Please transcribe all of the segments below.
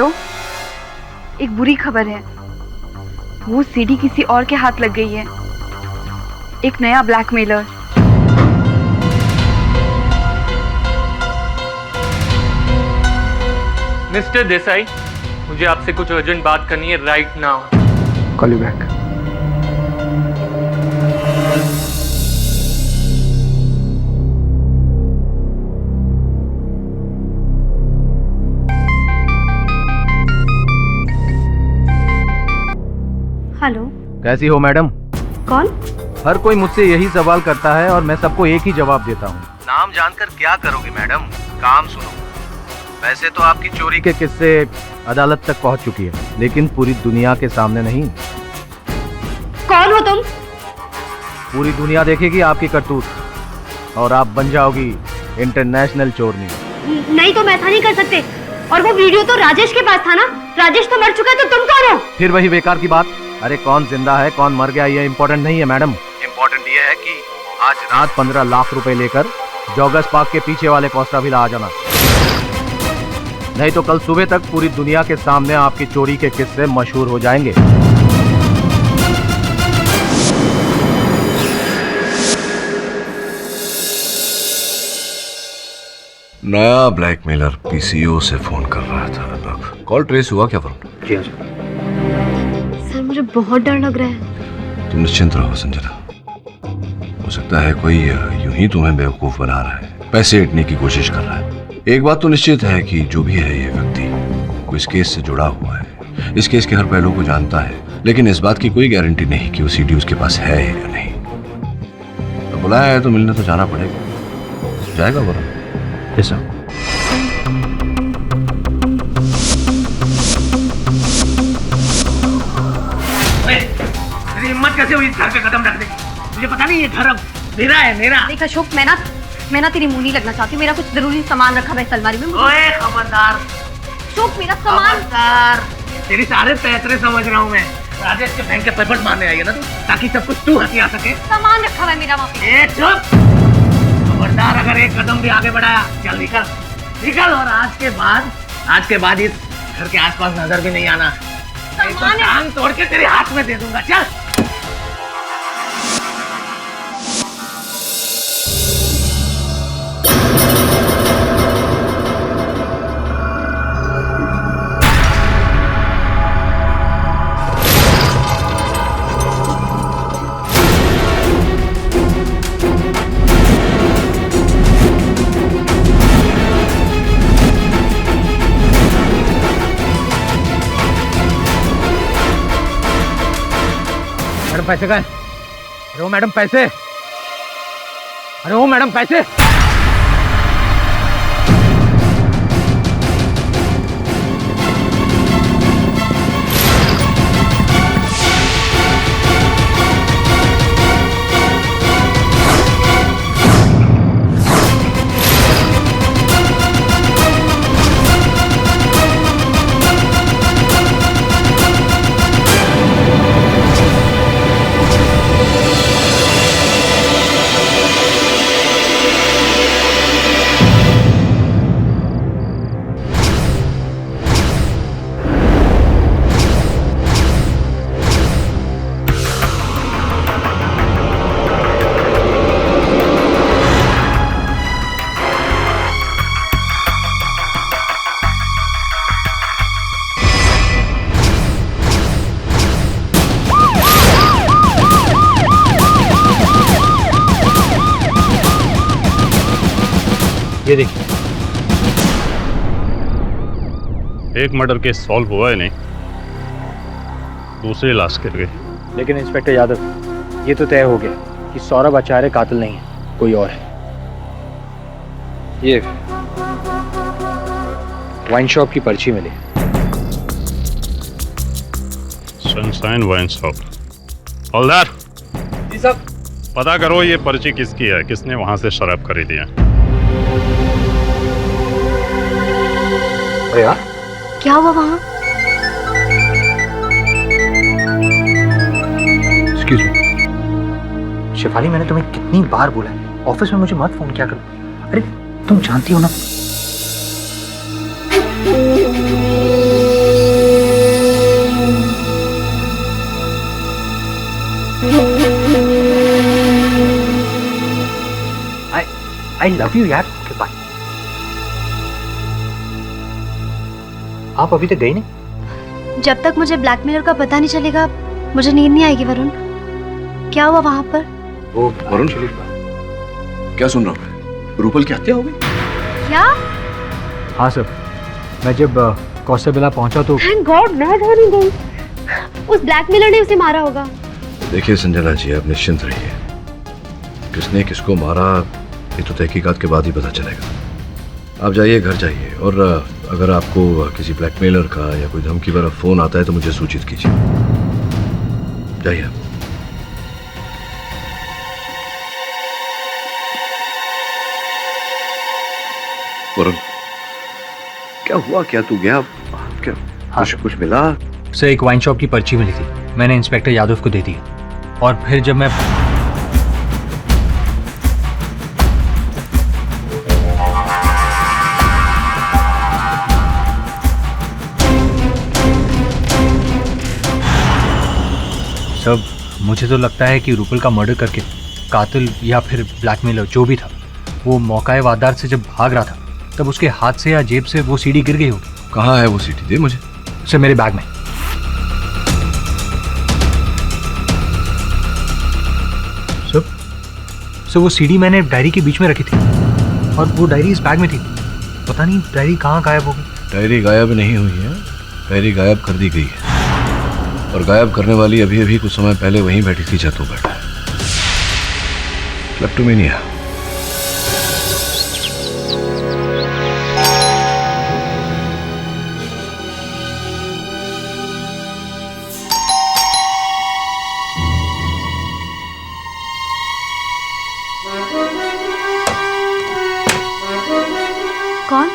Hello, एक बुरी खबर है। वो सीडी किसी और के हाथ लग गई है। एक नया ब्लैकमेलर। मिस्टर देसाई, मुझे आपसे कुछ अर्जेंट बात करनी है right now. Call you back. Hello, कैसी हो मैडम? कौन? हर कोई मुझसे यही सवाल करता है और मैं सबको एक ही जवाब देता हूँ। नाम जानकर क्या करोगे मैडम? काम सुनो। वैसे तो आपकी चोरी के किस्से अदालत तक पहुँच चुकी है, लेकिन पूरी दुनिया के सामने नहीं। कौन हो तुम? पूरी दुनिया देखेगी आपकी करतूत और आप बन जाओगी इंटरनेशनल चोरनी। नहीं, तुम ऐसा नहीं कर सकते। और वो वीडियो तो राजेश के पास था ना? राजेश तो मर चुका है, तो तुम कौन हो? फिर वही बेकार की बात। अरे कौन जिंदा है कौन मर गया ये इम्पोर्टेंट नहीं है मैडम। इम्पोर्टेंट ये है कि आज रात 15 लाख रुपए लेकर जॉगर्स पार्क के पीछे वाले कोस्टा विला आ जाना, नहीं तो कल सुबह तक पूरी दुनिया के सामने आपकी चोरी के किस्से मशहूर हो जाएंगे। नया ब्लैकमेलर पीसीओ से फोन कर रहा था। कॉल ट्रेस हुआ क्या वरुण? जी हाँ सर, मुझे बहुत डर लग रहा है। तुम निश्चिंत रहो संजना। हो सकता है कोई यूं ही तुम्हें बेवकूफ बना रहा है, पैसे ऐंठने की कोशिश कर रहा है। एक बात तो निश्चित है कि जो भी है ये व्यक्ति वो इस केस से जुड़ा हुआ है, इस केस के हर पहलू को जानता है, लेकिन इस बात की कोई गारंटी नहीं कि वो सीडी उसके पास है या नहीं। तो बुलाया है तो मिलने तो जाना पड़ेगा। जाएगा वरुण? Yes sir. तेरी हिम्मत कैसे हुई इस घर पे कदम रखने की? मुझे पता नहीं ये घर अब मेरा है, मेरा। देख अशोक, मैं ना तेरी मुंह नहीं लगना चाहती। मेरा कुछ जरूरी सामान रखा है इस अलमारी में। ओए खबरदार! अशोक, मेरा सामान। खबरदार! तेरी सारे पैतरे समझ रहा हूँ मैं। राजेश के बैंक के पेपर्स मारने आई है ना तू, ताकि सब कुछ तू हथिया सके। सामान रखा है मेरा वहाँ पे। ए चुप! खबरदार, अगर एक कदम भी आगे बढ़ाया, चल निकल। और आज के बाद इस घर के आसपास नजर भी नहीं आना। नहीं तो टांग तोड़ के तेरे हाथ में दे दूंगा। चल। मैडम पैसे का है? अरे वो मैडम पैसे! अरे वो मैडम पैसे! ये देखिए, एक मर्डर केस सॉल्व हुआ है नहीं, दूसरी लाश गिर गई। लेकिन इंस्पेक्टर यादव, ये तो तय हो गया कि सौरभ आचार्य कातिल नहीं है, कोई और है। ये वाइन शॉप की पर्ची मिली। Sunshine wine shop. हवलदार जी साहब। पता करो ये पर्ची किसकी है, किसने वहां से शराब खरीदी है। अरे यार, क्या हुआ वहाँ? एक्सक्यूज मी शेफाली, मैंने तुम्हें कितनी बार बोला है ऑफिस में मुझे मत फोन किया करो। अरे तुम जानती हो ना आई लव यू यार। Okay bye. आप अभी तक गई नहीं? जब तक मुझे ब्लैकमेलर का पता नहीं चलेगा मुझे नींद नहीं आएगी। वरुण, क्या हुआ वहां पर? वो वरुण, क्या सुन रहा हूँ? रूपल की हत्या हो गई? क्या? हाँ सर, मैं जब कौशबिला पहुंचा तो थैंक गॉड मैं घर नहीं गई। उस ब्लैकमेलर ने उसे मारा होगा। देखिए संजना जी, आप निश्चिंत रहिए। किसने किसको मारा ये तो तहकीकात के बाद ही पता चलेगा। आप जाइए, घर जाइए, और अगर आपको किसी ब्लैकमेलर का या कोई धमकी भरा फोन आता है तो मुझे सूचित कीजिए। जाइए। वरुण, क्या हुआ? क्या तू गया? क्या हाँ। कुछ मिला? सर एक वाइन शॉप की पर्ची मिली थी, मैंने इंस्पेक्टर यादव को दे दी। और फिर जब मैं सब, मुझे तो लगता है कि रूपल का मर्डर करके कातिल या फिर ब्लैकमेलर जो भी था वो मौका वारदात से जब भाग रहा था तब उसके हाथ से या जेब से वो सीडी गिर गई होगी। कहाँ है वो सीडी? दे मुझे। सर मेरे बैग में। सर वो सीडी मैंने डायरी के बीच में रखी थी और वो डायरी इस बैग में थी। पता नहीं डायरी कहाँ गायब हो गई। डायरी गायब नहीं हुई है, डायरी गायब कर दी गई है, और गायब करने वाली अभी अभी कुछ समय पहले वहीं बैठी थी जहाँ तू बैठा है। क्लेप्टोमेनिया। कौन?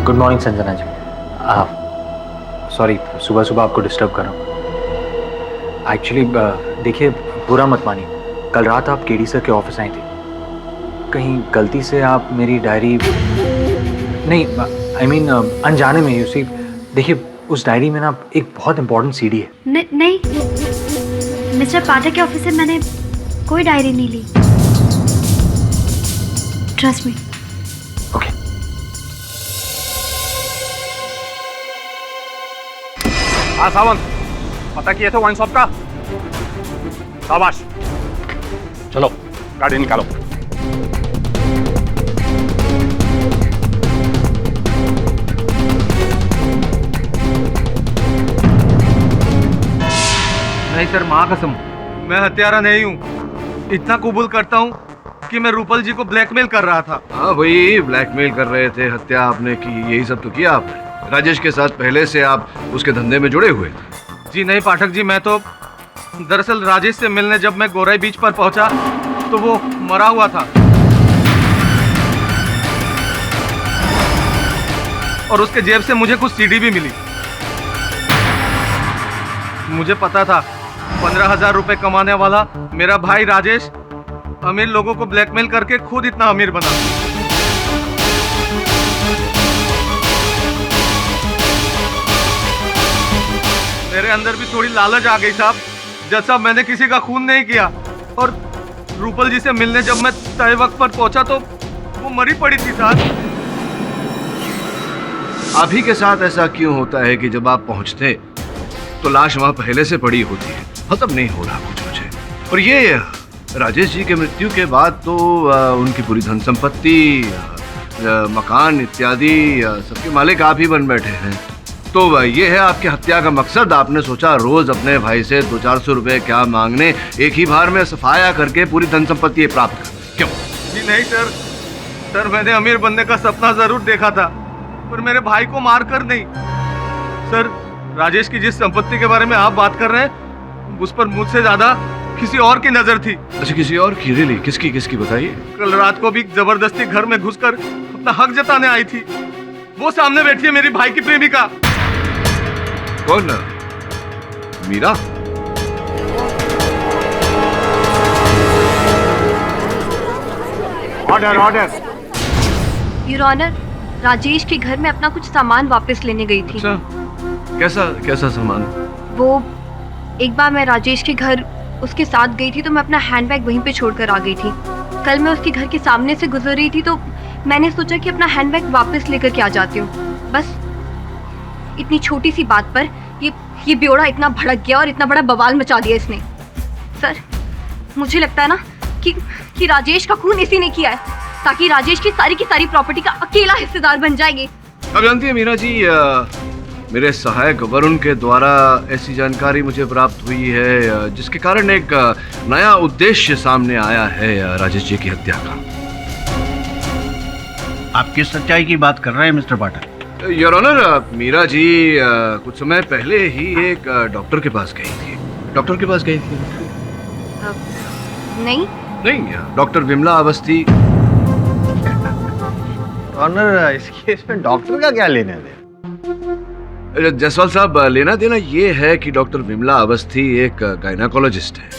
Good morning Sanjana ji. Sorry सुबह सुबह आपको डिस्टर्ब कर रहा हूँ। एक्चुअली देखिए बुरा मत मानिए, कल रात आप केडी सर के ऑफिस आई थी, कहीं गलती से आप मेरी डायरी नहीं आई मीन अनजाने में, यू सी देखिए उस डायरी में ना एक बहुत इंपॉर्टेंट सीडी है। नहीं मिस्टर पाठक के ऑफिस से मैंने कोई डायरी नहीं ली। Trust me. ओके। हाँ सावंत, पता किए थे वाइन शॉप का? शाबाश, चलो गाड़ी निकालो। नहीं सर, माँ कसम मैं हत्यारा नहीं हूँ। इतना कबूल करता हूँ कि मैं रूपल जी को ब्लैकमेल कर रहा था। हाँ वही ब्लैकमेल कर रहे थे, हत्या आपने की, यही सब तो किया आपने। राजेश के साथ पहले से आप उसके धंधे में जुड़े हुए थे। जी नहीं पाठक जी, मैं तो दरअसल राजेश से मिलने जब मैं गोराई बीच पर पहुंचा तो वो मरा हुआ था, और उसके जेब से मुझे कुछ सीडी भी मिली। मुझे पता था 15,000 रुपए कमाने वाला मेरा भाई राजेश अमीर लोगों को ब्लैकमेल करके खुद इतना अमीर बना। मेरे अंदर भी थोड़ी लालच आ गई साहब। जैसा मैंने किसी का खून नहीं किया, और रूपल जी से मिलने जब मैं तय वक्त पर पहुंचा तो वो मरी पड़ी थी साहब। आप ही के साथ ऐसा क्यों होता है कि जब आप पहुंचते तो लाश वहां पहले से पड़ी होती है? खत्म नहीं हो रहा कुछ मुझे। और ये राजेश जी के मृत्यु के बाद तो उनकी पूरी धन संपत्ति, मकान इत्यादि सबके मालिक आप ही बन बैठे हैं। तो ये है आपकी हत्या का मकसद? आपने सोचा रोज अपने भाई से 200-400 रुपए क्या मांगने, एक ही बार में सफाया करके पूरी धन संपत्ति प्राप्त कर? क्यों? जी नहीं सर, मैंने अमीर बनने का सपना जरूर देखा था, पर मेरे भाई को मार कर नहीं। सर, राजेश की जिस संपत्ति के बारे में आप बात कर रहे हैं उस पर मुझसे ज्यादा किसी और की नजर थी। अच्छा, किसी और की? रियली? किसकी बताइए। कल रात को भी जबरदस्ती घर में घुसकर अपना हक जताने आई थी। वो सामने बैठी है, मेरी भाई की प्रेमिका। कौन? Meera? Order. Your honour, Rajesh के घर में अपना कुछ सामान वापस लेने गई थी। अच्छा, कैसा सामान? वो एक बार मैं राजेश के घर उसके साथ गई थी तो मैं अपना हैंडबैग वहीं पे छोड़कर आ गई थी। कल मैं उसके घर के सामने से गुजर रही थी तो मैंने सोचा कि अपना हैंडबैग वापस लेकर के आ जाती हूँ। बस इतनी छोटी सी बात पर ये बेवड़ा इतना भड़क गया और इतना बड़ा बवाल मचा दिया इसने। सर, मुझे लगता है ना कि राजेश का खून इसी ने किया है, ताकि राजेश की सारी प्रॉपर्टी का अकेला हिस्सेदार बन जाएंगे। अब जानती है मीरा जी, मेरे सहायक वरुण के द्वारा ऐसी जानकारी मुझे प्राप्त हुई है जिसके कारण एक नया उद्देश्य सामने आया है राजेश जी की हत्या का। आप किस सच्चाई की बात कर रहे हैं mister Pathak? Your honour, Meera ji कुछ समय पहले ही एक डॉक्टर के पास गई थी। डॉक्टर के पास गई थी? नहीं, डॉक्टर विमला अवस्थी। ऑनर, इस केस में डॉक्टर का क्या लेना देना? जायसवाल साहब, लेना देना ये है कि डॉक्टर विमला अवस्थी एक गायनाकोलॉजिस्ट है।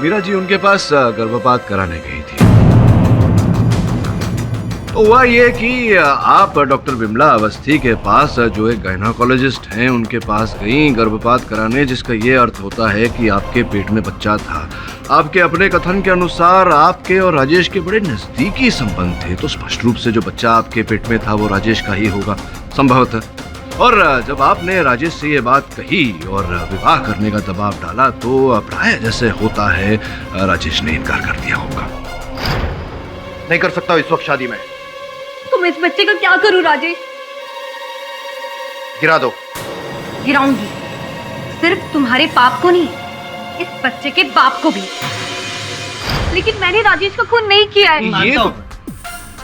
मीरा जी उनके पास गर्भपात कराने गई थी। तो हुआ ये कि आप डॉक्टर विमला अवस्थी के पास, जो एक गायनाकोलॉजिस्ट हैं, उनके पास गई गर्भपात कराने, जिसका ये अर्थ होता है कि आपके पेट में बच्चा था। आपके अपने कथन के अनुसार आपके और राजेश के बड़े नजदीकी संबंध थे, तो स्पष्ट रूप से जो बच्चा आपके पेट में था वो राजेश का ही होगा संभवतः। और जब आपने राजेश से ये बात कही और विवाह करने का दबाव डाला तो प्राय जैसे होता है राजेश ने इनकार कर दिया होगा। नहीं कर सकता इस वक्त शादी में। तुम इस बच्चे का क्या करूं राजेश? गिरा दो। गिराऊंगी, सिर्फ तुम्हारे पाप को नहीं, इस बच्चे के बाप को भी। लेकिन मैंने राजेश का खून नहीं किया है।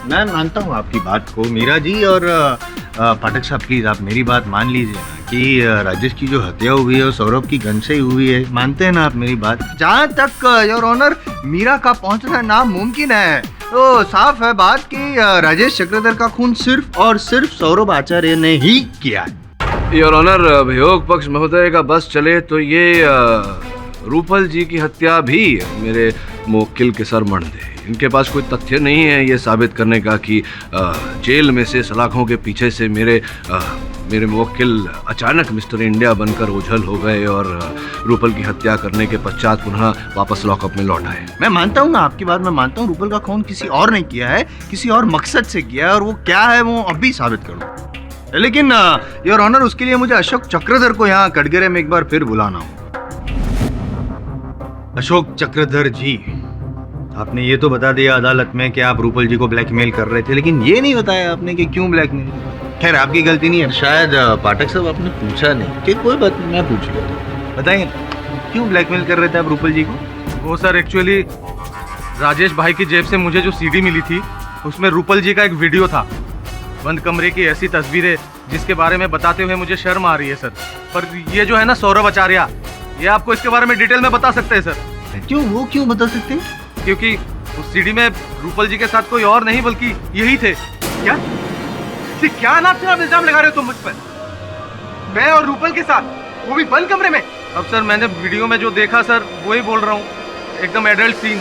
मैं मानता हूँ आपकी बात को मीरा जी, और पाठक साहब प्लीज आप मेरी बात मान लीजिए ना कि राजेश की जो हत्या हुई है वो सौरभ की गन से ही हुई है। मानते हैं ना आप मेरी बात? जहाँ तक योर ऑनर मीरा का पहुँचना नामुमकिन है, तो साफ है बात कि राजेश चक्रधर का खून सिर्फ और सिर्फ सौरभ आचार्य ने ही किया है। योर ऑनर, अभियोग पक्ष महोदय का बस चले तो ये रूपल जी की हत्या भी मेरे मुवक्किल के सर मढ़ दे। इनके पास कोई तथ्य नहीं है ये साबित करने का कि जेल में से सलाखों के पीछे से मेरे मुवक्किल अचानक मिस्टर इंडिया बनकर ओझल हो गए और रूपल की हत्या करने के पश्चात पुनः वापस लॉकअप में लौट आए। मैं मानता हूँ ना आपकी बात, मैं मानता हूँ रूपल का खून किसी और ने किया है, किसी और मकसद से किया है, और वो क्या है वो अभी साबित करूँ। लेकिन योर ऑनर, उसके लिए मुझे अशोक चक्रधर को यहाँ कटघरे में एक बार फिर बुलाना हो। अशोक चक्रधर जी, आपने ये तो बता दिया अदालत में कि आप रूपल जी को ब्लैकमेल कर रहे थे, लेकिन ये नहीं बताया आपने कि क्यों ब्लैकमेल। खैर आपकी गलती नहीं है, शायद पाठक साहब आपने पूछा नहीं। कि कोई बात नहीं, मैं पूछ लेता हूँ। बताइए क्यों ब्लैकमेल कर रहे थे आप रूपल जी को? वो सर एक्चुअली राजेश भाई की जेब से मुझे जो सीडी मिली थी उसमें रूपल जी का एक वीडियो था। बंद कमरे की ऐसी तस्वीरें जिसके बारे में बताते हुए मुझे शर्म आ रही है सर। पर ये जो है ना सौरभ आचार्य, ये आपको इसके बारे में डिटेल में बता सकते हैं सर। क्यों? वो क्यों बता सकते हैं? क्योंकि उस सीडी में रूपल जी के साथ कोई और नहीं बल्कि यही थे। क्या क्या नाम से आप इल्जाम लगा रहे हो तुम मुझ पर? मैं और रूपल के साथ, वो भी बंद कमरे में? अब सर मैंने वीडियो में जो देखा सर वही बोल रहा हूँ, एकदम एडल्ट सीन।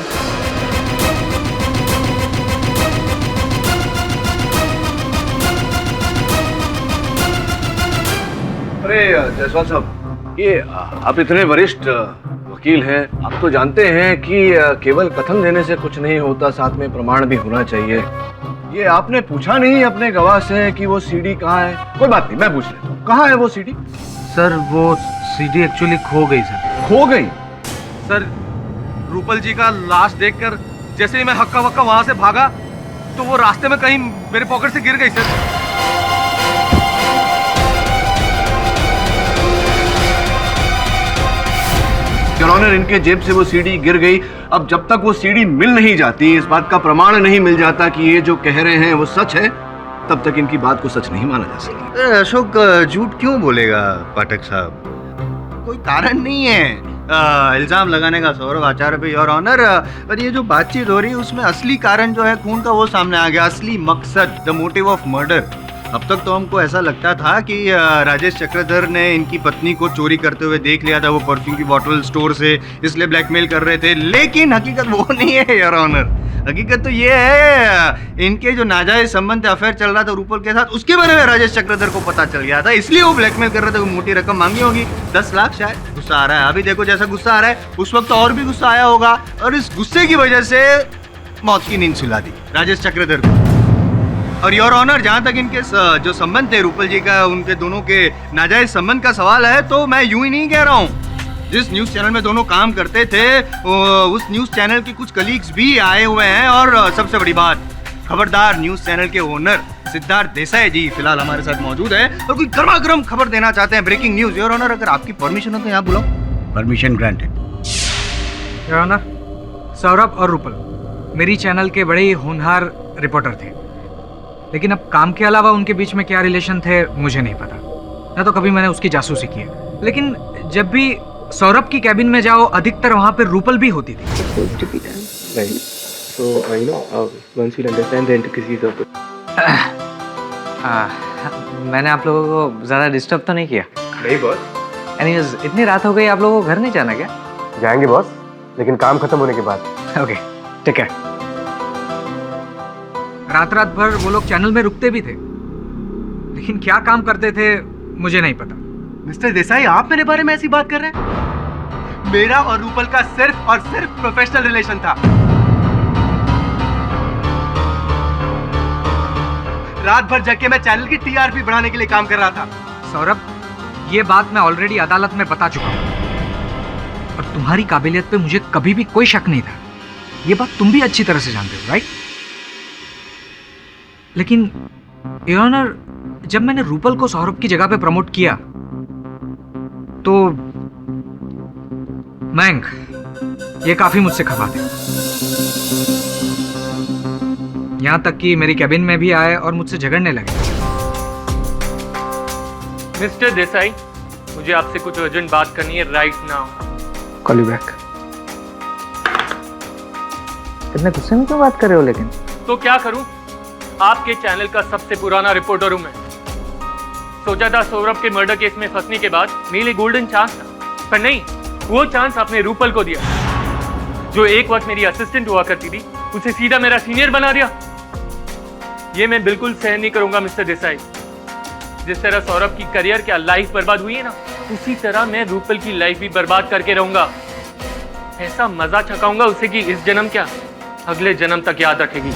अरे जायसवाल साहब, ये आप इतने वरिष्ठ वकील हैं, आप तो जानते हैं कि केवल कथन देने से कुछ नहीं होता, साथ में प्रमाण भी होना चाहिए। ये आपने पूछा नहीं अपने गवाह से कि वो सीडी कहाँ है? कोई बात नहीं, मैं पूछ लेता हूँ, कहाँ है वो सीडी? सर वो सीडी एक्चुअली खो गई सर। खो गई? सर रूपल जी का लाश देखकर जैसे ही मैं हक्का वक्का वहां से भागा तो वो रास्ते में कहीं मेरे पॉकेट से गिर गई सर। योर ऑनर, इनके जेब से वो सीडी गिर गई। अब जब तक वो सीडी मिल नहीं जाती, इस बात का प्रमाण नहीं मिल जाता कि ये जो कह रहे हैं वो सच है, तब तक इनकी बात को सच नहीं माना जा सकता। अशोक झूठ क्यों बोलेगा पाठक साहब? कोई कारण नहीं है इल्जाम लगाने का सौरभ आचार्य पे, योर ऑनर। और ये जो बातचीत हो रही है उसमें असली कारण जो है खून का वो सामने आ गया, असली मकसद, द मोटिव ऑफ मर्डर। अब तक तो हमको ऐसा लगता था कि राजेश चक्रधर ने इनकी पत्नी को चोरी करते हुए देख लिया था वो परफ्यूम की बोतल स्टोर से, इसलिए ब्लैकमेल कर रहे थे। लेकिन हकीकत वो नहीं है योर ऑनर। हकीकत तो ये है इनके जो नाजायज संबंध अफेयर चल रहा था रूपल के साथ, उसके बारे में राजेश चक्रधर को पता चल गया था, इसलिए वो ब्लैकमेल कर रहे थे। मोटी रकम मांगी होगी, 10 लाख शायद। गुस्सा आ रहा है, अभी देखो जैसा गुस्सा आ रहा है, उस वक्त तो और भी गुस्सा आया होगा, और इस गुस्से की वजह से मौत की नींद सुला दी राजेश चक्रधर को। और योर ऑनर, जहाँ तक इनके जो संबंध थे रूपल जी का, उनके दोनों के नाजायज संबंध का सवाल है, तो मैं यूं ही नहीं कह रहा हूँ। जिस न्यूज चैनल में दोनों काम करते थे उस न्यूज चैनल के कुछ कलीग्स भी आए हुए हैं। और सबसे बड़ी बात, खबरदार न्यूज चैनल के ओनर सिद्धार्थ देसाई जी फिलहाल हमारे साथ मौजूद है और कोई गर्मा गर्म खबर देना चाहते हैं, ब्रेकिंग न्यूज। योर ऑनर, अगर आपकी परमिशन हो तो यहाँ बुलाओ। Permission granted. Your honour, Saurabh और रूपल मेरी चैनल के बड़े ही होनहार रिपोर्टर थे, लेकिन अब काम के अलावा उनके बीच में क्या रिलेशन थे मुझे नहीं पता, ना तो कभी मैंने उसकी जासूसी की है। लेकिन जब भी सौरभ की कैबिन में जाओ, अधिकतर वहाँ पर रूपल भी होती थी। मैंने आप लोगों को ज़्यादा डिस्टर्ब तो नहीं किया? नहीं बॉस। एनीवेज, इतनी रात हो गई, आप लोगों को घर नहीं जाना क्या? जाएंगे बॉस, लेकिन काम खत्म होने के बाद। ओके, ठीक है। रात रात भर वो लोग चैनल में रुकते भी थे, लेकिन क्या काम करते थे मुझे नहीं पता। मिस्टर देसाई, आप मेरे बारे में ऐसी बात कर रहे हैं? मेरा और रूपल का सिर्फ और सिर्फ प्रोफेशनल रिलेशन था। रात भर जग के मैं चैनल की टीआरपी बढ़ाने के लिए काम कर रहा था। सौरभ, ये बात मैं ऑलरेडी अदालत में बता चुका हूँ और तुम्हारी काबिलियत पे मुझे कभी भी कोई शक नहीं था। ये बात तुम भी अच्छी तरह से जानते हो, राइट? लेकिन योर ऑनर, जब मैंने रूपल को सौरभ की जगह पे प्रमोट किया तो मयंक ये काफी मुझसे खफा थे। यहां तक कि मेरी कैबिन में भी आए और मुझसे झगड़ने लगे। मिस्टर देसाई, मुझे आपसे कुछ अर्जेंट बात करनी है right now. Call you back. इतने गुस्से में क्यों बात कर रहे हो? लेकिन तो क्या करूं, आपके चैनल का सबसे पुराना रिपोर्टर हूं मैं। सोचा था सौरभ के मर्डर केस में फंसने के बाद मेरे लिए गोल्डन चांस था, पर नहीं, वो चांस आपने रूपल को दिया, जो एक वक्त मेरी असिस्टेंट हुआ करती थी, उसे सीधा मेरा सीनियर बना दिया। ये मैं बिल्कुल सहन नहीं करूंगा मिस्टर देसाई। जिस तरह सौरभ की करियर क्या लाइफ बर्बाद हुई है ना, उसी तरह मैं रूपल की लाइफ भी बर्बाद करके रहूंगा। ऐसा मजा चखाऊंगा उसे कि इस जन्म क्या, अगले जन्म तक याद रखेगी।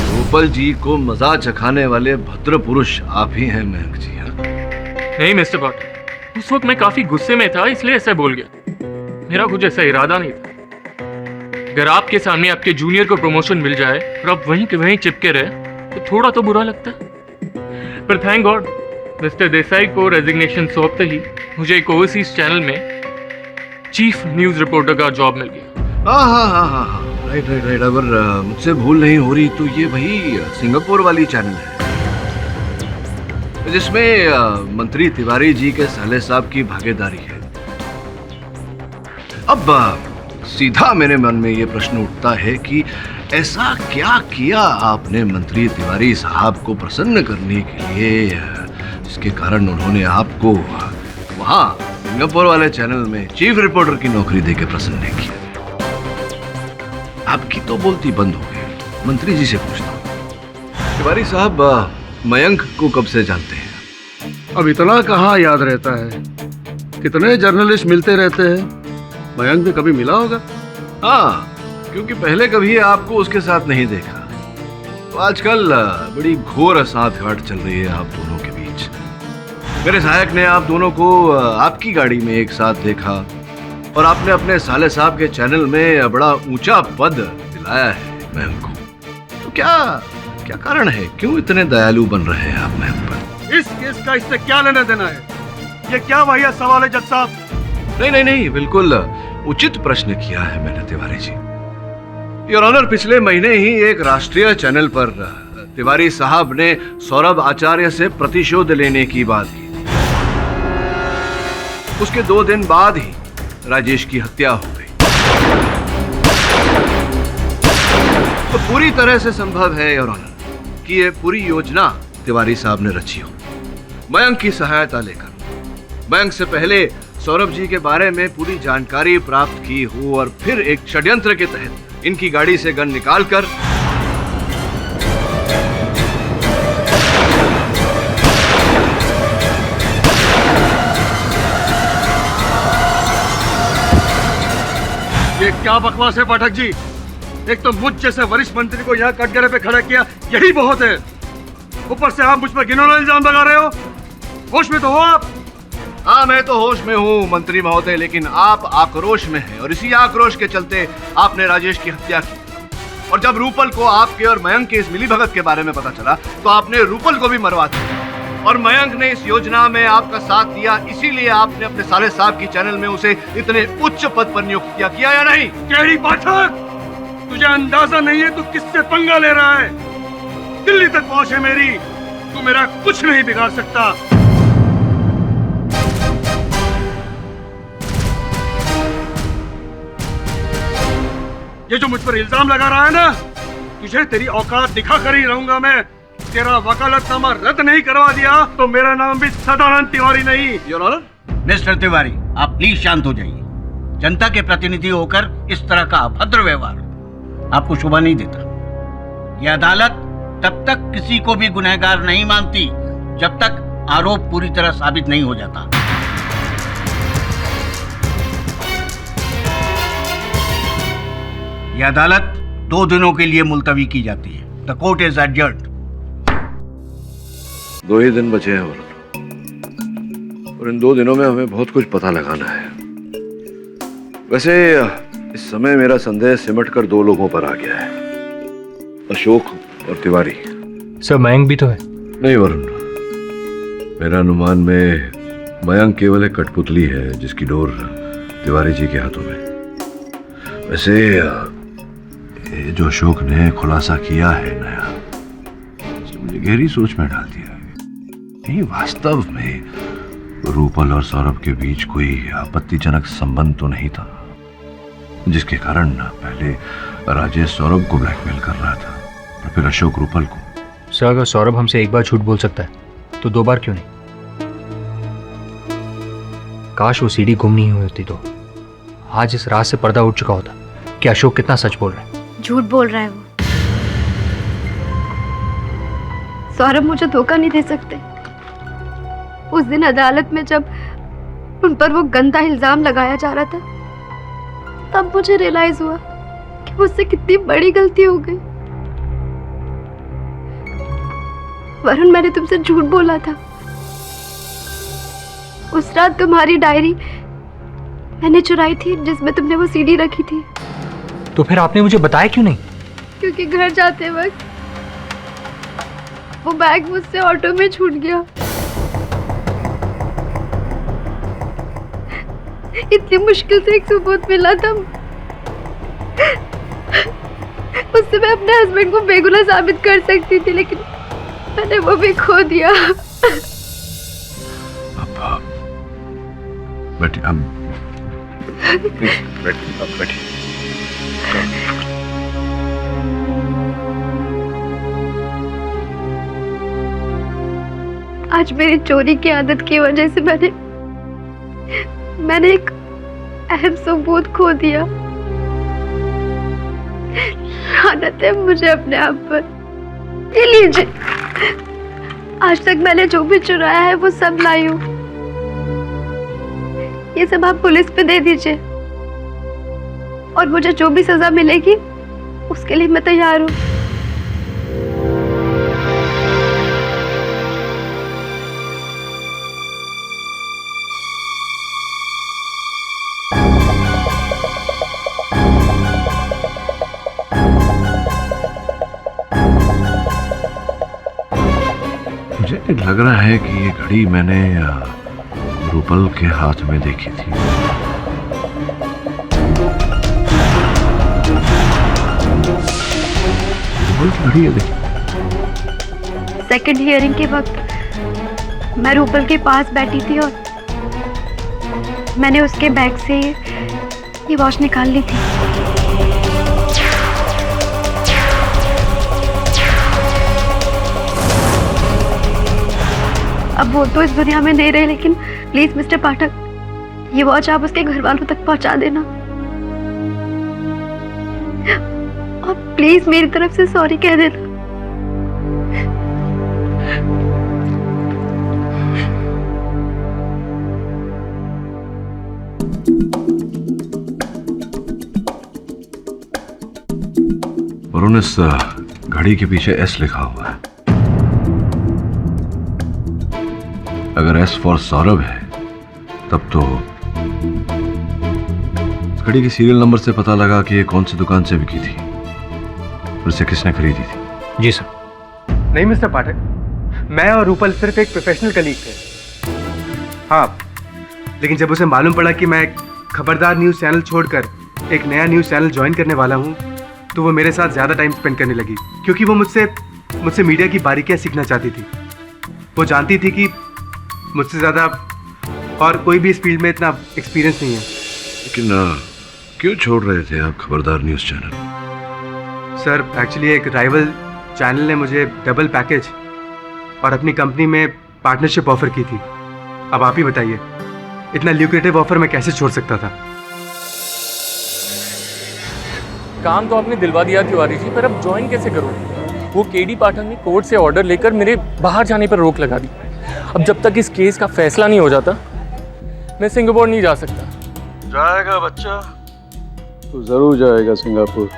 रूपल जी को मजा चखाने वाले भद्र पुरुष आप ही हैं मयंक जी। नहीं मिस्टर भट्ट, उस वक्त मैं काफी गुस्से में था, इसलिए ऐसा बोल गया। मेरा कुछ ऐसा इरादा नहीं था। अगर आपके सामने आपके जूनियर को प्रमोशन मिल जाए और आप वहीं के वहीं चिपके रहे तो थोड़ा तो बुरा लगता है, पर थैंक गॉड मिस्टर देसाई को रेजिग्नेशन सौंपते ही मुझे एक ओवरसीज चैनल में चीफ न्यूज रिपोर्टर का जॉब मिल गया। हाँ, राइट। अगर मुझसे भूल नहीं हो रही तो ये वही सिंगापुर वाली चैनल है जिसमें मंत्री तिवारी जी के साले साहब की भागीदारी है। अब सीधा मेरे मन में ये प्रश्न उठता है कि ऐसा क्या किया आपने मंत्री तिवारी साहब को प्रसन्न करने के लिए, जिसके कारण उन्होंने आपको वहां सिंगापुर वाले चैनल में चीफ रिपोर्टर की नौकरी देके प्रसन्न नहीं किया? आपकी तो बोलती बंद हो गई। मंत्री जी से पूछता हूँ, तिवारी साहब मयंक को कब से जानते हैं? अब इतना कहाँ याद रहता है, कितने जर्नलिस्ट मिलते रहते हैं। मयंक भी कभी मिला होगा। हाँ, क्योंकि पहले कभी आपको उसके साथ नहीं देखा, तो आजकल बड़ी घोर साठगांठ चल रही है आप दोनों के बीच। मेरे सहायक ने आप दोनों को आपकी गाड़ी में एक साथ देखा और आपने अपने साले साहब के चैनल में बड़ा ऊंचा पद दिलाया है मयंक को। तो क्या कारण है, क्यों इतने दयालु बन रहे हैं आप मयंक पर? इस केस का इससे क्या लेना देना है? ये क्या वाहियात सवाल है जज साहब? नहीं, बिल्कुल उचित प्रश्न किया है मैंने तिवारी जी। योर ऑनर, पिछले महीने ही एक राष्ट्रीय चैनल पर तिवारी साहब ने सौरभ आचार्य से प्रतिशोध लेने की बात की। उसके 2 दिन बाद ही राजेश की हत्या हो गई। तो पूरी तरह से संभव है योर ऑनर कि ये पूरी योजना तिवारी साहब ने रची हो, मयंक की सहायता लेकर। मयंक से पहले सौरभ जी के बारे में पूरी जानकारी प्राप्त की हो और फिर एक षड्यंत्र के तहत इनकी गाड़ी से गन निकालकर ये क्या बकवास है पाठक जी? एक तो मुझ जैसे वरिष्ठ मंत्री को यहाँ कटघरे पे खड़ा किया, यही बहुत है। ऊपर से आप मुझ पर घिनौना इल्जाम लगा रहे हो। होश में तो हो आप। हाँ, मैं तो होश में हूँ मंत्री महोदय, लेकिन आप आक्रोश में हैं और इसी आक्रोश के चलते आपने राजेश की हत्या की। और जब रूपल को आपके और मयंक के इस मिलीभगत के बारे में पता चला तो आपने रूपल को भी मरवा दिया। और मयंक ने इस योजना में आपका साथ दिया, इसीलिए आपने अपने साले साहब की चैनल में उसे इतने उच्च पद पर नियुक्त किया या नहीं? केडी पाठक, तुझे अंदाजा नहीं है तू किससे पंगा ले रहा है। दिल्ली तक पहुंच है मेरी, तू मेरा कुछ नहीं बिगाड़ सकता। ये जो मुझ पर इल्जाम लगा रहा है ना, तुझे तेरी औकात दिखा कर ही रहूंगा मैं। तेरा वकालतनामा रद्द नहीं करवा दिया तो मेरा नाम भी सदानंद तिवारी नहीं। Your honour. मिस्टर तिवारी, आप प्लीज शांत हो जाइए। जनता के प्रतिनिधि होकर इस तरह का अभद्र व्यवहार आपको शोभा नहीं देता। यह अदालत तब तक किसी को भी गुनहगार नहीं मानती जब तक आरोप पूरी तरह साबित नहीं हो जाता। यह अदालत 2 दिनों के लिए मुलतवी की जाती है। The court is adjourned. 2 ही दिन बचे हैं और इन 2 दिनों में हमें बहुत कुछ पता लगाना है। वैसे इस समय मेरा संदेह सिमट कर 2 लोगों पर आ गया है, अशोक और तिवारी। सर, मयंक भी तो है। नहीं वरुण, मेरा अनुमान में मयंक केवल एक कठपुतली है जिसकी डोर तिवारी जी के हाथों में। वैसे ये जो अशोक ने खुलासा किया है नया, मुझे गहरी सोच में डाल दिया है। नहीं, वास्तव में रूपल और सौरभ के बीच कोई आपत्तिजनक संबंध तो नहीं था जिसके कारण पहले राजेश सौरभ को ब्लैकमेल कर रहा था और फिर अशोक रूपल को। सर, अगर सौरभ हमसे एक बार झूठ बोल सकता है तो 2 बार क्यों नहीं? काश वो सीढ़ी गुम नहीं हुई होती तो आज इस रात से पर्दा उठ चुका होता कि अशोक कितना सच बोल रहा है। झूठ बोल रहा है वो। सौरभ मुझे धोखा नहीं दे सकते। उस दिन अदालत में जब उन पर वो गंदा इल्जाम लगाया जा रहा था, तब मुझे रियलाइज हुआ कि मुझसे कितनी बड़ी गलती हो गई। वरुण, मैंने तुमसे झूठ बोला था। उस रात तुम्हारी डायरी मैंने चुराई थी जिसमें तुमने वो सीडी रखी थी। तो फिर आपने मुझे बताया क्यों नहीं? क्योंकि घर जाते वक्त वो बैग मुझसे ऑटो में छूट गया। इतनी मुश्किल से एक सबूत मिला था। उससे मैं अपने हस्बैंड को बेगुनाह साबित कर सकती थी, लेकिन मैंने वो भी खो दिया। बैठिए, बैठिए। आज मेरी चोरी की आदत की वजह से मैंने एक अहम सबूत खो दिया। लानत है मुझे अपने आप पर। ये लीजिए, आज तक मैंने जो भी चुराया है वो सब लाई हूँ। ये सब आप पुलिस पे दे दीजिए और मुझे जो भी सजा मिलेगी उसके लिए मैं तैयार हूँ। मुझे लग रहा है कि ये घड़ी मैंने रूपल के हाथ में देखी थी। रूपल की घड़ी है, देखी। सेकंड हियरिंग के वक्त मैं रूपल के पास बैठी थी और मैंने उसके बैग से ये वॉच निकाल ली थी। अब वो तो इस दुनिया में नहीं रहे, लेकिन प्लीज मिस्टर पाठक, ये वॉच आप उसके घर वालों तक पहुंचा देना और प्लीज मेरी तरफ से सॉरी कह देना। वरुण, इस घड़ी के पीछे एस लिखा हुआ है। अगर एस फॉर सौरभ है तब तो इस घड़ी के सीरियल नंबर से पता लगा कि ये कौन सी दुकान से बिकी थी और इसे किसने खरीदी थी। जी सर। नहीं मिस्टर पाठक, मैं और रूपल सिर्फ एक प्रोफेशनल कलीग थे। हाँ, लेकिन जब उसे मालूम पड़ा कि मैं खबरदार न्यूज़ चैनल छोड़कर एक नया न्यूज़ चैनल ज्वाइन करने वाला हूँ, तो वो मेरे साथ ज़्यादा टाइम स्पेंड करने लगी, क्योंकि वो मुझसे मीडिया की बारीकियाँ सीखना चाहती थी। वो जानती थी कि मुझसे ज़्यादा और कोई भी इस फील्ड में इतना एक्सपीरियंस नहीं है। लेकिन क्यों छोड़ रहे थे आप खबरदार न्यूज़ चैनल? सर, एक्चुअली एक राइवल चैनल ने मुझे डबल पैकेज और अपनी कंपनी में पार्टनरशिप ऑफर की थी। अब आप ही बताइए, इतना ल्यूक्रेटिव ऑफर मैं कैसे छोड़ सकता था? काम तो आपने दिलवा दिया तिवारी जी, पर अब ज्वाइन कैसे करूँ? वो केडी पाठक ने कोर्ट से ऑर्डर लेकर मेरे बाहर जाने पर रोक लगा दी। अब जब तक इस केस का फैसला नहीं हो जाता, मैं सिंगापुर नहीं जा सकता। जाएगा बच्चा। तो जरूर जाएगा सिंगापुर,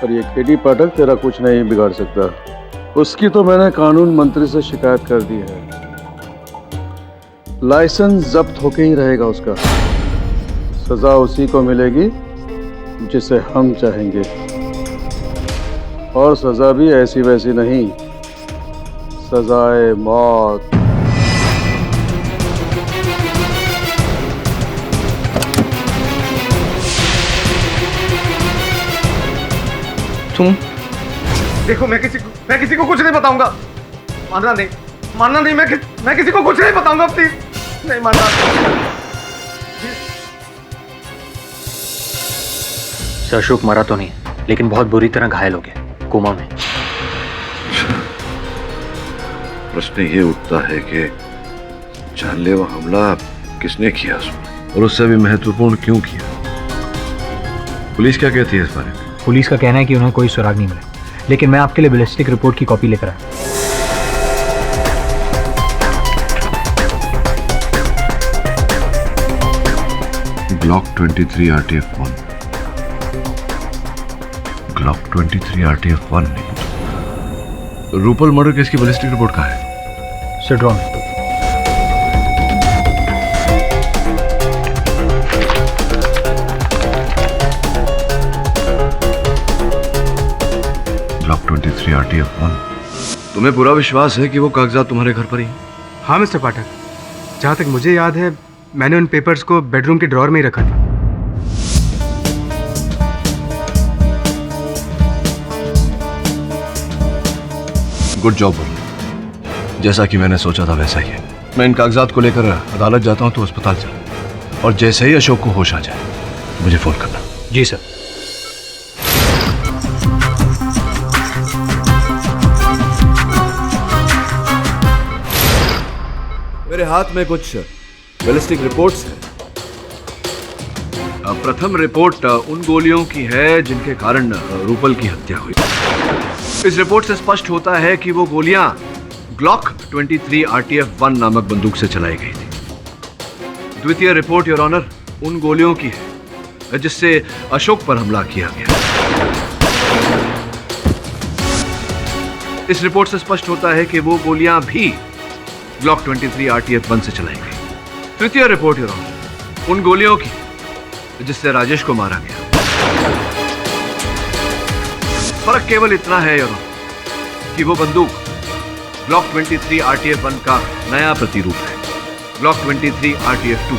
पर ये केडी पाठक तेरा कुछ नहीं बिगाड़ सकता। उसकी तो मैंने कानून मंत्री से शिकायत कर दी है। लाइसेंस जब्त होके ही रहेगा उसका। सजा उसी को मिलेगी जिसे हम चाहेंगे, और सजा भी ऐसी वैसी नहीं, सजाए मौत। तुम देखो, मैं किसी को कुछ नहीं बताऊंगा। मानना नहीं, मैं किसी को कुछ नहीं बताऊंगा। प्लीज नहीं मानना। सर, अशोक मरा तो नहीं, लेकिन बहुत बुरी तरह घायल हो गया, कोमा में। प्रश्न ये उठता है कि जानलेवा हमला किसने किया उसमें, और उससे भी महत्वपूर्ण क्यों किया? पुलिस क्या कहती है इस बारे में? पुलिस का कहना है कि उन्हें कोई सुराग नहीं मिला, लेकिन मैं आपके लिए बैलिस्टिक रिपोर्ट की कॉपी लेकर आया। Glock 23 RTF-1। ग्लॉक 23 RTF-1 नहीं। रूपल मर्डर केस की बैलिस्टिक रिपोर्ट कहाँ है? Sir, drawn. Glock 23 RTF-1। तुम्हें पूरा विश्वास है कि वो कागजात तुम्हारे घर पर ही? हाँ मिस्टर पाठक, जहाँ तक मुझे याद है मैंने उन पेपर्स को बेडरूम के ड्रॉर में ही रखा था। Good job Varun. जैसा कि मैंने सोचा था वैसा ही है। मैं इन कागजात को लेकर अदालत जाता हूँ तो अस्पताल चल, और जैसे ही अशोक को होश आ जाए मुझे फोन करना। जी सर। मेरे हाथ में कुछ बैलिस्टिक रिपोर्ट्स हैं। प्रथम रिपोर्ट उन गोलियों की है जिनके कारण रूपल की हत्या हुई। इस रिपोर्ट से स्पष्ट होता है कि वो गोलियां ग्लॉक 23 RTF-1 नामक बंदूक से चलाई गई थी। द्वितीय रिपोर्ट योर ऑनर उन गोलियों की है जिससे अशोक पर हमला किया गया। इस रिपोर्ट से स्पष्ट होता है कि वो गोलियां भी ग्लॉक 23 RTF-1 से चलाई गई। तृतीय रिपोर्ट योर ऑनर उन गोलियों की जिससे राजेश को मारा गया। फर्क केवल इतना है योर ऑनर कि वो बंदूक ग्लॉक 23 RTF-1 का नया प्रतिरूप है, ग्लॉक 23 RTF-2।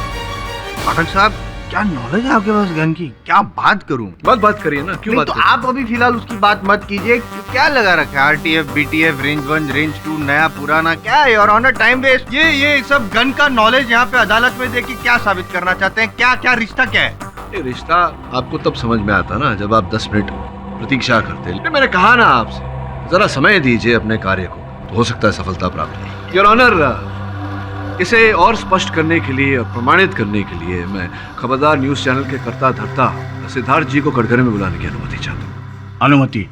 पाठक साहब, क्या नॉलेज है आपके पास गन की? क्या बात करूं? बात करिए ना, क्यों बात तो करिए? आप अभी फिलहाल उसकी बात मत कीजिए। क्या लगा रखा है? RTF, BTF, रेंज 1, रेंज 2, नया पुराना, क्या है योर ऑनर? Time waste. ये सब गन का नॉलेज यहाँ पे अदालत में देके क्या साबित करना चाहते हैं? क्या रिश्ता क्या है? ये रिश्ता आपको तब समझ में आता ना जब आप 10 मिनट प्रतीक्षा करते हैं। मैंने कहा ना आपसे, जरा समय दीजिए अपने कार्य को, तो हो सकता है सफलता प्राप्त हो। योर ऑनर, इसे और स्पष्ट करने के लिए और प्रमाणित करने के लिए मैं खबरदार न्यूज चैनल के कर्ता धर्ता सिद्धार्थ जी को कटघरे में बुलाने की अनुमति चाहता हूँ। अनुमति।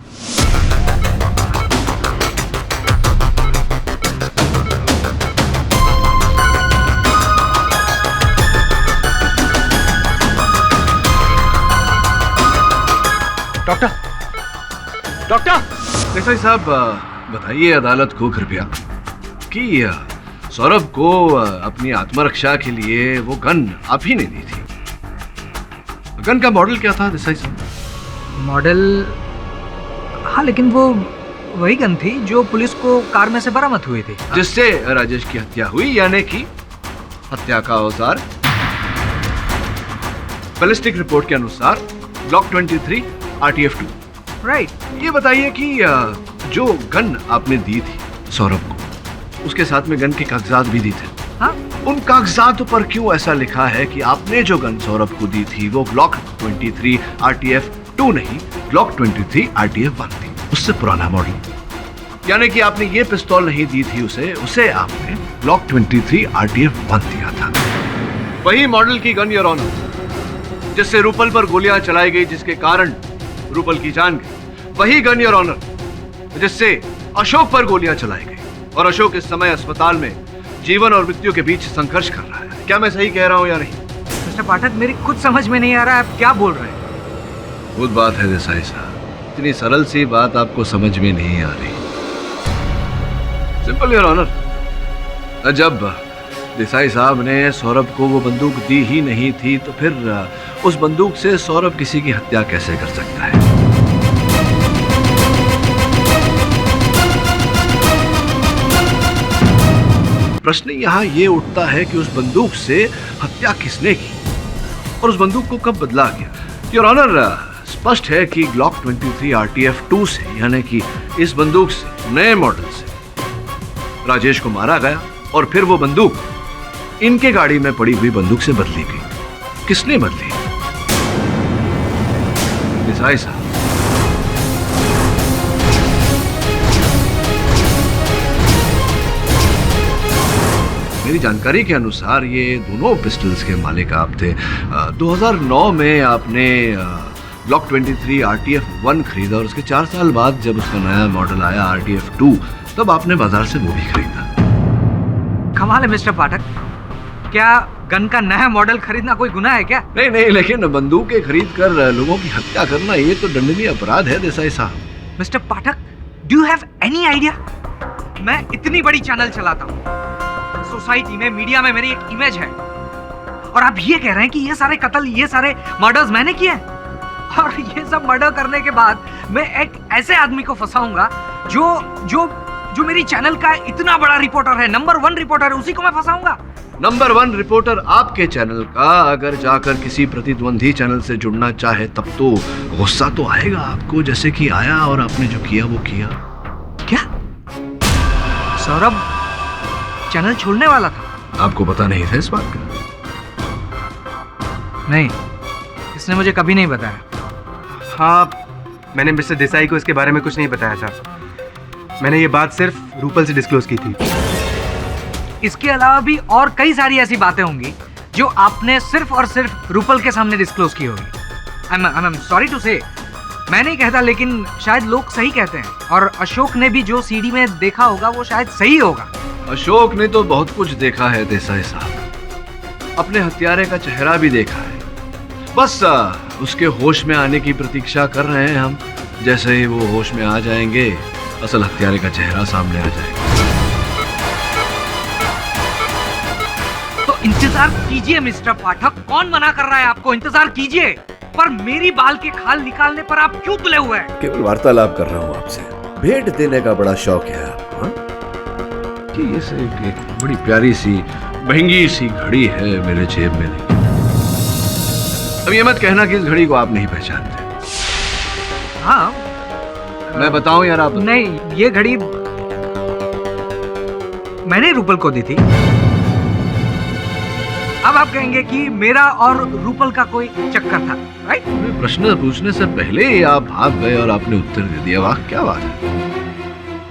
डॉक्टर। देसाई साहब बताइए अदालत को कृपया कि सौरभ को अपनी आत्मरक्षा के लिए वो गन आप ही ने दी थी। गन का मॉडल क्या था देसाई साहब? मॉडल, हाँ, लेकिन वो वही गन थी जो पुलिस को कार में से बरामद हुई थी, जिससे राजेश की हत्या हुई, यानी कि हत्या का औजार बैलिस्टिक रिपोर्ट के अनुसार ग्लॉक 23 RTF 2। राइट। ये बताइए कि जो गन आपने दी थी सौरभ को, उसके साथ में गन के कागजात भी दी थे। हाँ? उन कागजातों पर क्यों ऐसा लिखा है कि आपने जो गन सौरभ को दी थी वो ग्लॉक 23 RTF 2 नहीं, ग्लॉक 23 RTF 1 थी, उससे पुराना मॉडल। यानी कि आपने ये पिस्तौल नहीं दी थी उसे आपने ग्लॉक 23 RTF 1 दिया था। वही मॉडल की गन योर ऑनर, जिससे रूपल पर गोलियां चलाई गई, जिसके कारण रूपल की जान गई। वही गन योर ऑनर जिससे अशोक पर गोलियां चलाई गई, और अशोक इस समय अस्पताल में जीवन और मृत्यु के बीच संघर्ष कर रहा है। क्या मैं सही कह रहा हूं या नहीं? मिस्टर पाठक, मेरी कुछ समझ में नहीं आ रहा है आप क्या बोल रहे हैं। खुद बात है देसाई साहब, इतनी सरल सी बात आपको समझ में नहीं आ रही। सिंपल योर ऑनर, जब देसाई साहब ने सौरभ को वो बंदूक दी ही नहीं थी तो फिर उस बंदूक से सौरभ किसी की हत्या कैसे कर सकता है? प्रश्न यहाँ ये उठता है कि उस बंदूक से हत्या किसने की और उस बंदूक को कब बदला गया? योर ऑनर, स्पष्ट है कि ग्लॉक 23 RTF 2 से, यानी कि इस बंदूक से, नए मॉडल से राजेश को मारा गया और फिर वो बंदूक इनके गाड़ी में पड़ी हुई बंदूक से बदली गई। किसने बदली? देसाई साहब, मेरी जानकारी के अनुसार ये दोनों पिस्टल्स के मालिक आप थे। 2009 में आपने ग्लॉक 23 RTF 1 खरीदा और उसके 4 साल बाद जब उसका नया मॉडल आया RTF 2, तब आपने बाजार से वो भी खरीदा। कमाल है मिस्टर पाठक, क्या गन का नया मॉडल खरीदना कोई गुनाह है क्या? नहीं नहीं, लेकिन बंदूकें खरीद कर लोगों की हत्या करना ये तो दंडनीय अपराध है देसाई साहब। Mister Pathak, do you have any idea? मैं इतनी बड़ी चैनल चलाता हूँ, सोसाइटी में, मीडिया में मेरी एक इमेज है, और आप ये कह रहे हैं कि ये सारे कत्ल, ये सारे मर्डर्स मैंने किए हैं? और ये सब मर्डर करने के बाद मैं एक ऐसे आदमी को फंसाऊंगा जो मेरी चैनल का इतना बड़ा रिपोर्टर है, नंबर 1 रिपोर्टर है, उसी को मैं फंसाऊंगा? नंबर 1 रिपोर्टर आपके चैनल का अगर जाकर किसी प्रतिद्वंदी चैनल से जुड़ना चाहे तब तो गुस्सा तो आएगा आपको, जैसे कि आया और आपने जो किया वो किया। क्या सौरभ चैनल छोड़ने वाला था? आपको पता नहीं था इस बात का? नहीं, इसने मुझे कभी नहीं बताया। हाँ, मैंने मिस्टर देसाई को इसके बारे में कुछ नहीं बताया था। मैंने ये बात सिर्फ रूपल से डिस्क्लोज की थी। इसके अलावा भी और कई सारी ऐसी बातें होंगी जो आपने सिर्फ और सिर्फ रूपल के सामने डिस्क्लोज की होगी। आई एम सॉरी टू से, मैं नहीं कहता, लेकिन शायद लोग सही कहते हैं, और अशोक ने भी जो सीडी में देखा होगा वो शायद सही होगा। अशोक ने तो बहुत कुछ देखा है देसाई साहब, अपने हत्यारे का चेहरा भी देखा है। बस उसके होश में आने की प्रतीक्षा कर रहे हैं हम। जैसे ही वो होश में आ जाएंगे, असल हत्यारे का चेहरा सामने आ जाएगा। तो इंतजार कीजिए मिस्टर पाठक, कौन मना कर रहा है आपको? इंतजार कीजिए, पर मेरी बाल के खाल निकालने पर आप क्यों तुले हुए हैं? केवल वार्तालाप कर रहा हूँ आपसे, भेंट देने का बड़ा शौक है आपको। हाँ? ये से एक बड़ी प्यारी सी महंगी सी घड़ी है मेरे जेब में। अब ये मत कहना कि इस घड़ी को आप नहीं पहचानते। हाँ, मैं बताऊं यार आप? नहीं, ये घड़ी मैंने रूपल को दी थी। अब आप कहेंगे कि मेरा और रूपल का कोई चक्कर था, राइट? प्रश्न पूछने से पहले ही आप भाग गए और आपने उत्तर दे दिया। वाह, क्या बात है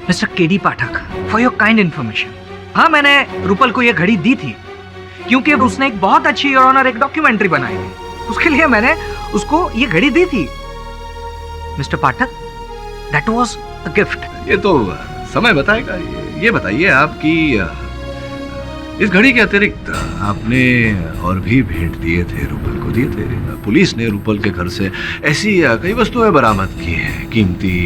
mister KD Pathak, for your kind information. हाँ, मैंने रूपल को यह घड़ी दी थी क्योंकि उसने एक बहुत अच्छी योर ऑनर एक डॉक्यूमेंट्री बनाई थी, उसके लिए मैंने उसको ये घड़ी दी थी। Mister Pathak, that was a gift. ये तो समय बताएगा। ये बताइए आप कि इस घड़ी के अतिरिक्त आपने और भी भेंट दिए थे, रूपल को दिए थे। पुलिस ने रूपल के घर से ऐसी कई वस्तुएं बरामद की हैं, कीमती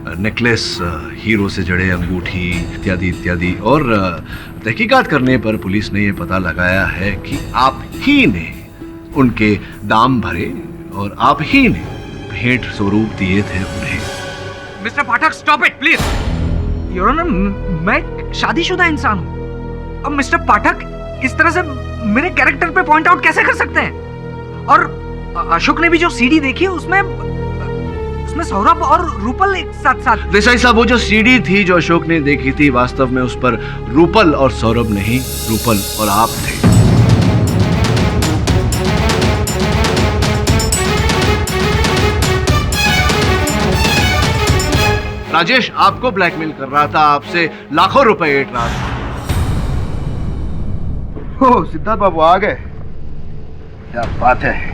नेकलेस, हीरो से जड़े अंगूठी इत्यादि इत्यादि। और तहकीकात करने पर पुलिस ने यह पता लगाया है कि आप ही ने उनके दाम भरे और आप ही ने भेंट स्वरूप दिए थे उन्हें। Mister Pathak, stop it please. Your honour, मैं एक शादीशुदा इंसान हूँ। अब मिस्टर पाठक इस तरह से मेरे कैरेक्टर पे पॉइंट आउट कैसे कर सकते हैं? और अशोक ने भी जो सीडी देखी उसमें सौरभ और रूपल एक साथ। देसाई साहब, वो जो सीडी थी जो अशोक ने देखी थी, वास्तव में उस पर रूपल और सौरभ नहीं, रूपल और आप थे। राजेश आपको ब्लैकमेल कर रहा था, आपसे लाखों रुपए ऐंठ रहा था। ओह, सिद्धार्थ बाबू आ गए, क्या बात है।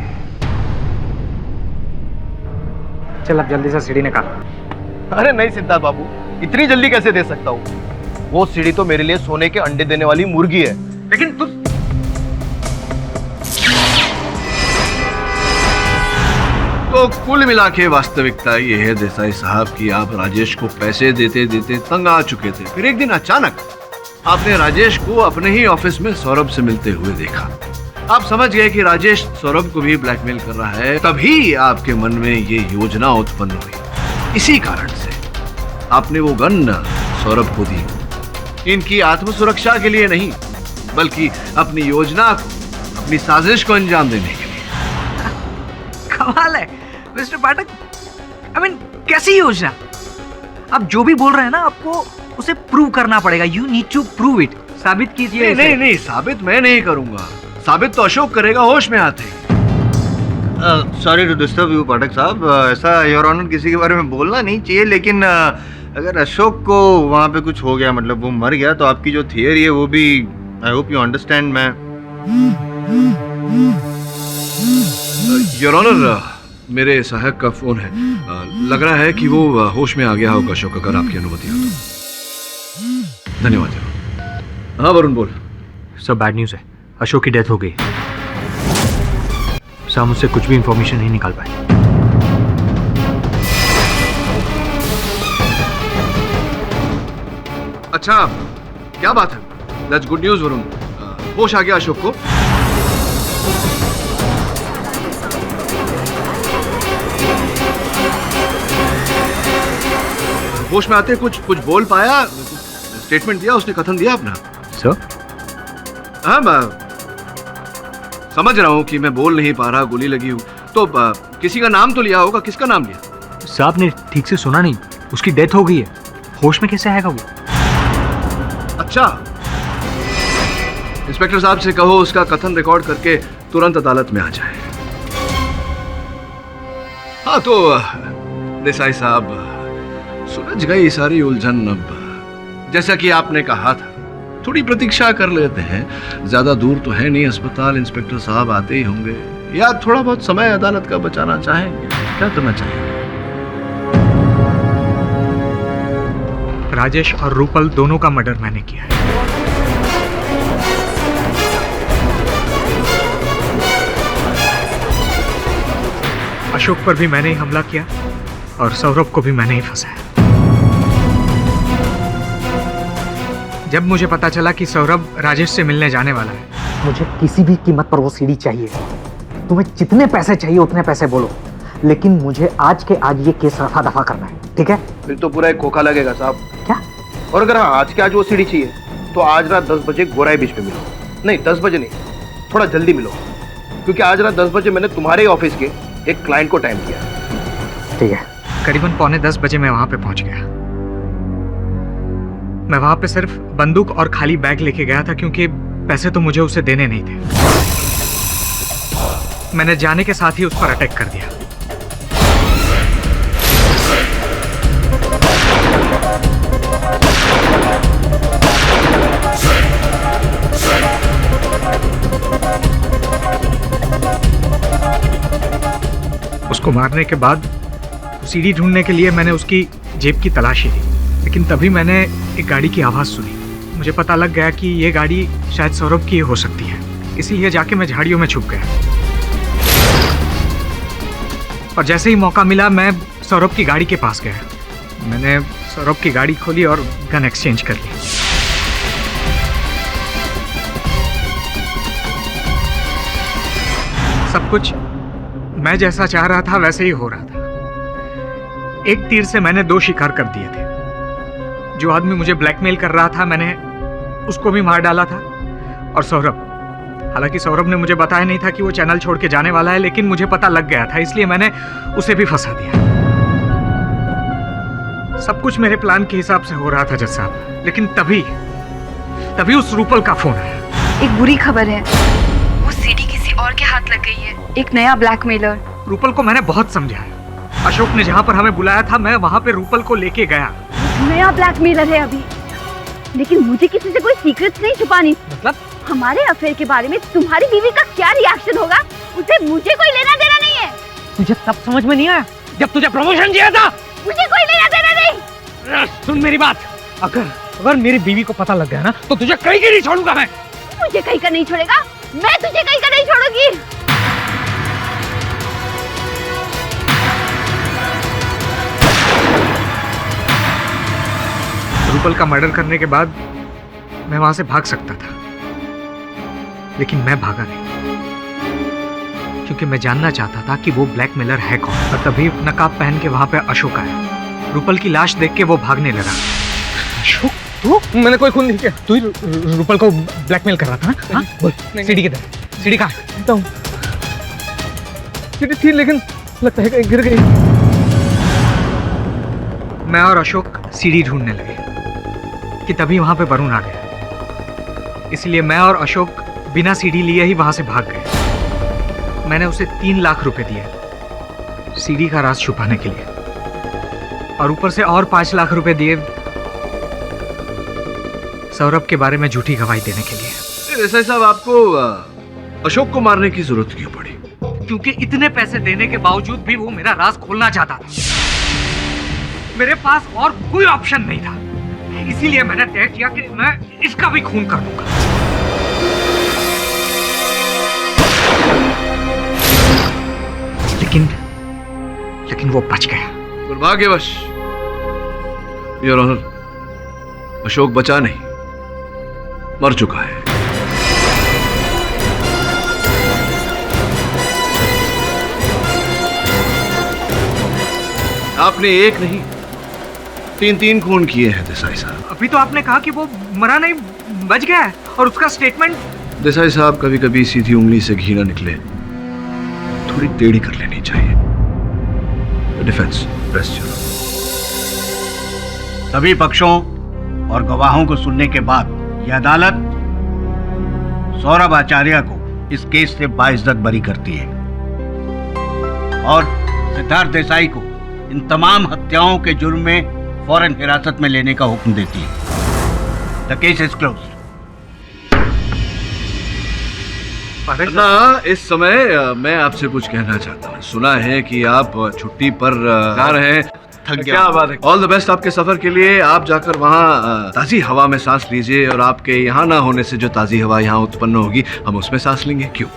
चल अब जल्दी से सीढ़ी निकाल। अरे नहीं सिद्धार्थ बाबू, इतनी जल्दी कैसे दे सकता हूँ? वो सीढ़ी तो मेरे लिए सोने के अंडे देने वाली मुर्गी है। लेकिन तू तो कुल मिला के वास्तविकता ये है देसाई साहब कि आप राजेश को पैसे देते देते तंग आ चुके थे। फिर एक दिन अचानक आपने राजेश को अपने ही ऑफिस में सौरभ से मिलते हुए देखा। आप समझ गए कि राजेश सौरभ को भी ब्लैकमेल कर रहा है। तभी आपके मन में ये योजना उत्पन्न हुई। इसी कारण से आपने वो गन सौरभ को दी, इनकी आत्मसुरक्षा के लिए नहीं, बल्कि अपनी योजना को, अपनी साजिश को अंजाम देने के लिए। कमाल है मिस्टर पाठक। आई मीन, कैसी योजना? आप जो भी बोल रहे हैं ना, आपको उसे प्रूव करना पड़ेगा। You need to prove it. साबित कीजिए। नहीं, साबित मैं नहीं करूंगा, साबित तो अशोक करेगा होश में आते ही। सॉरी टू डिस्टर्ब यू पाठक साहब, ऐसा योर ऑनर किसी के बारे में बोलना नहीं चाहिए, लेकिन अगर अशोक को वहाँ पे कुछ हो गया, मतलब वो मर गया, तो आपकी जो थियरी है वो भी, आई होप यू अंडरस्टैंड। मैं योर ऑनर, मेरे सहायक का फोन है, लग रहा है कि वो होश में आ गया होगा अशोक, अगर आपकी अनुमति हो तो। धन्यवाद। हाँ वरुण बोल। सब बैड न्यूज़ है, अशोक की डेथ हो गई। सर मुझसे कुछ भी इंफॉर्मेशन नहीं निकाल पाए। अच्छा, क्या बात है? That's good news Varun. होश आ गया अशोक को? होश में आते कुछ बोल पाया? स्टेटमेंट दिया उसने, कथन दिया अपना? सर हाँ, समझ रहा हूँ कि मैं बोल नहीं पा रहा, गोली लगी हूँ, तो किसी का नाम तो लिया होगा। किसका नाम लिया? साहब ने ठीक से सुना नहीं, उसकी डेथ हो गई है। होश में कैसे आएगा वो? अच्छा, इंस्पेक्टर साहब से कहो उसका कथन रिकॉर्ड करके तुरंत अदालत में आ जाए। हाँ तो देसाई साहब, सुलझ गई सारी उलझन। अब जैसा कि आपने कहा था, थोड़ी प्रतीक्षा कर लेते हैं। ज्यादा दूर तो है नहीं अस्पताल, इंस्पेक्टर साहब आते ही होंगे, या थोड़ा बहुत समय अदालत का बचाना चाहेंगे। क्या करना चाहेंगे? राजेश और रूपल दोनों का मर्डर मैंने किया है। अशोक पर भी मैंने ही हमला किया और सौरभ को भी मैंने ही फंसाया। जब मुझे पता चला कि सौरभ राजेश से मिलने जाने वाला है, मुझे किसी भी कीमत पर वो सीढ़ी चाहिए। तुम्हें जितने पैसे चाहिए उतने पैसे बोलो, लेकिन मुझे आज के आज ये केस रफा दफा करना है, ठीक है? फिर तो पूरा एक खोखा लगेगा साहब। क्या? और अगर आज के आज वो सीढ़ी चाहिए तो आज रात 10 बजे गोराई बीच में मिलो। नहीं, 10 बजे नहीं, थोड़ा जल्दी मिलो, क्योंकि आज रात 10 बजे मैंने तुम्हारे ऑफिस के एक क्लाइंट को टाइम दिया। ठीक है। करीबन 9:45 बजे मैं वहां पे पहुंच गया। मैं वहां पे सिर्फ बंदूक और खाली बैग लेके गया था, क्योंकि पैसे तो मुझे उसे देने नहीं थे। मैंने जाने के साथ ही उस पर अटैक कर दिया। उसको मारने के बाद सीढ़ी ढूंढने के लिए मैंने उसकी जेब की तलाशी ली, लेकिन तभी मैंने एक गाड़ी की आवाज़ सुनी। मुझे पता लग गया कि ये गाड़ी शायद सौरभ की हो सकती है, इसीलिए जाके मैं झाड़ियों में छुप गया। और जैसे ही मौका मिला मैं सौरभ की गाड़ी के पास गया। मैंने सौरभ की गाड़ी खोली और गन एक्सचेंज कर ली। सब कुछ मैं जैसा चाह रहा था वैसे ही हो रहा था। एक तीर से मैंने 2 शिकार कर दिए थे। जो आदमी मुझे ब्लैकमेल कर रहा था मैंने उसको भी मार डाला था, और सौरभ, हालांकि सौरभ ने मुझे बताया नहीं था कि वो चैनल छोड़ के जाने वाला है, लेकिन मुझे पता लग गया था, इसलिए मैंने उसे भी फंसा दिया। सब कुछ मेरे प्लान के हिसाब से हो रहा था जज साहब, लेकिन तभी उस रूपल का फोन आया। एक बुरी खबर है, वो सीडी किसी और के हाथ लग गई है। एक नया ब्लैकमेलर। रूपल को मैंने बहुत समझाया। अशोक ने जहाँ पर हमें बुलाया था मैं वहाँ पे रूपल को लेके गया। नया ब्लैकमेलर है अभी, लेकिन मुझे किसी से कोई सीक्रेट्स नहीं छुपानी। मतलब हमारे अफेयर के बारे में तुम्हारी बीवी का क्या रिएक्शन होगा, उसे मुझे कोई लेना देना नहीं है। तुझे तब समझ में नहीं आया जब तुझे प्रमोशन दिया था। मुझे कोई लेना देना नहीं। सुन मेरी बात, अगर मेरी बीवी को पता लग गया ना तो तुझे कहीं के नहीं छोड़ूंगा मैं। मुझे कहीं का नहीं छोड़ेगा, मैं तुझे कहीं का नहीं छोड़ूंगी। रूपल का मर्डर करने के बाद मैं वहां से भाग सकता था, लेकिन मैं भागा नहीं, क्योंकि मैं जानना चाहता था कि वो ब्लैकमेलर है कौन। और तभी नकाब पहन के वहां पे अशोक आया। रूपल की लाश देख के वो भागने लगा। अशोक, तू? मैंने कोई खून नहीं किया। तू ही रूपल को ब्लैकमेल कर रहा था ना? हाँ? बोल, सीडी किधर है? सीडी कहाँ है? सीडी थी लेकिन लगता है गिर गई। मैं और अशोक सीडी ढूंढने लगे कि तभी वहां पे वरुण आ गया। इसलिए मैं और अशोक बिना सीडी लिए ही वहां से भाग गए। मैंने उसे 3 लाख रुपए दिए सीडी का राज छुपाने के लिए, और ऊपर से और 5 लाख रुपए दिए सौरभ के बारे में झूठी गवाही देने के लिए। देसाई साहब, आपको अशोक को मारने की जरूरत क्यों पड़ी? क्योंकि इतने पैसे देने के बावजूद भी वो मेरा राज खोलना चाहता था। मेरे पास और कोई ऑप्शन नहीं था, इसीलिए मैंने तय किया कि मैं इसका भी खून कर दूंगा। लेकिन वो बच गया। दुर्भाग्यवश योर ऑनर, अशोक बचा नहीं, मर चुका है। आपने एक नहीं 3 खून किए हैं देसाई साहब। अभी तो आपने कहा कि वो मरा नहीं, बच गया है, और उसका स्टेटमेंट। देसाई साहब, कभी कभी सीधी उंगली से घी ना निकले, थोड़ी टेढ़ी कर लेनी चाहिए। Defence rest. सभी पक्षों और गवाहों को सुनने के बाद यह अदालत सौरभ आचार्य को इस केस से बाइज्जत बरी करती है और सिद्धार्थ देसाई को इन तमाम हत्याओं के जुर्म में फौरन हिरासत में लेने का हुक्म देती है। The case is closed. ना, इस समय मैं आपसे कुछ कहना चाहता हूँ। सुना है कि आप छुट्टी पर जा रहे हैं। थक गया। क्या बात है। ऑल द बेस्ट आपके सफर के लिए। आप जाकर वहाँ ताजी हवा में सांस लीजिए, और आपके यहाँ ना होने से जो ताजी हवा यहाँ उत्पन्न होगी हम उसमें सांस लेंगे। क्यों?